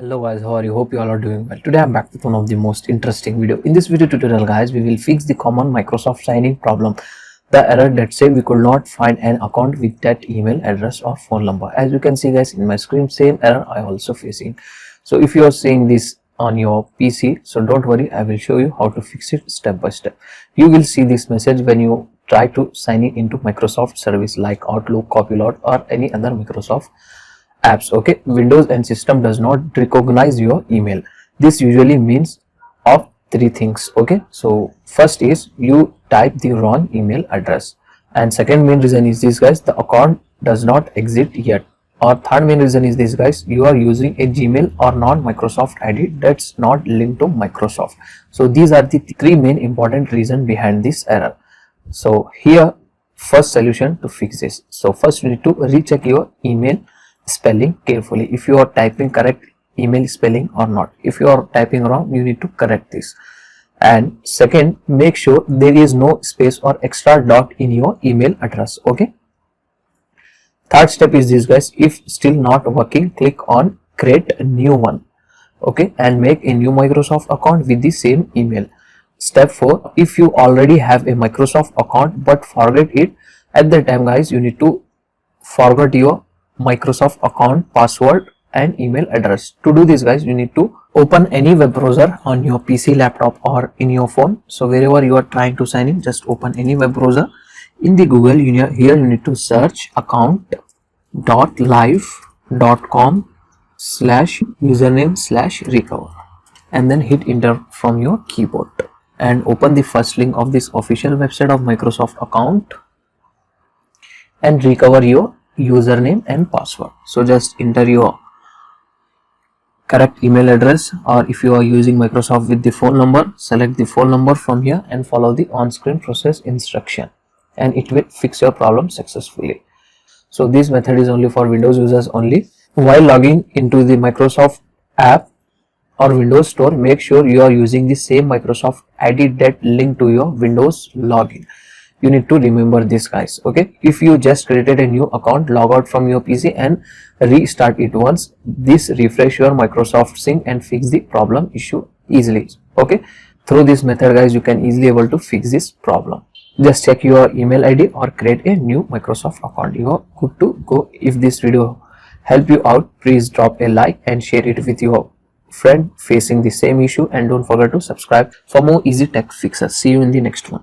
Hello guys, how are you? Hope you all are doing well. Today I'm back with one of the most interesting video. In this video tutorial guys, we will fix the common Microsoft sign-in problem. The error that say we could not find an account with that email address or phone number. As you can see guys in my screen, same error I also facing. So if you are seeing this on your PC, so don't worry, I will show you how to fix it step by step. You will see this message when you try to sign in into Microsoft service like Outlook, Copilot or any other Microsoft apps. Okay, Windows and system does not recognize your email. This usually means of three things. Okay, so first is you type the wrong email address, and second main reason is this guys, the account does not exist yet, or third main reason is this guys, you are using a Gmail or non-Microsoft ID that's not linked to Microsoft. So these are the three main important reasons behind this error. So here first solution to fix this. So first you need to recheck your email spelling carefully, if you are typing correct email spelling or not. If you are typing wrong, you need to correct this. And second, make sure there is no space or extra dot in your email address. Okay, third step is this guys, if still not working, click on create a new one. Okay, and make a new Microsoft account with the same email. Step 4, if you already have a Microsoft account but forget it, at that time guys you need to forget your Microsoft account password and email address. To do this guys, you need to open any web browser on your PC, laptop or in your phone. So wherever you are trying to sign in, just open any web browser. In the Google, here you need to search account.live.com/username/recover and then hit enter from your keyboard and open the first link of this official website of Microsoft account and recover your username and password. So just enter your correct email address, or if you are using Microsoft with the phone number, select the phone number from here and follow the on-screen process instruction and it will fix your problem successfully. So this method is only for Windows users only. While logging into the Microsoft app or Windows Store, make sure you are using the same Microsoft ID that linked to your Windows login. You need to remember this guys. Okay, if you just created a new account, log out from your PC and restart it once. This refresh your Microsoft sync and fix the problem issue easily. Okay, through this method guys, you can easily able to fix this problem. Just check your email ID or create a new Microsoft account. You are good to go. If this video helped you out, please drop a like and share it with your friend facing the same issue, and don't forget to subscribe for more easy tech fixes. See you in the next one.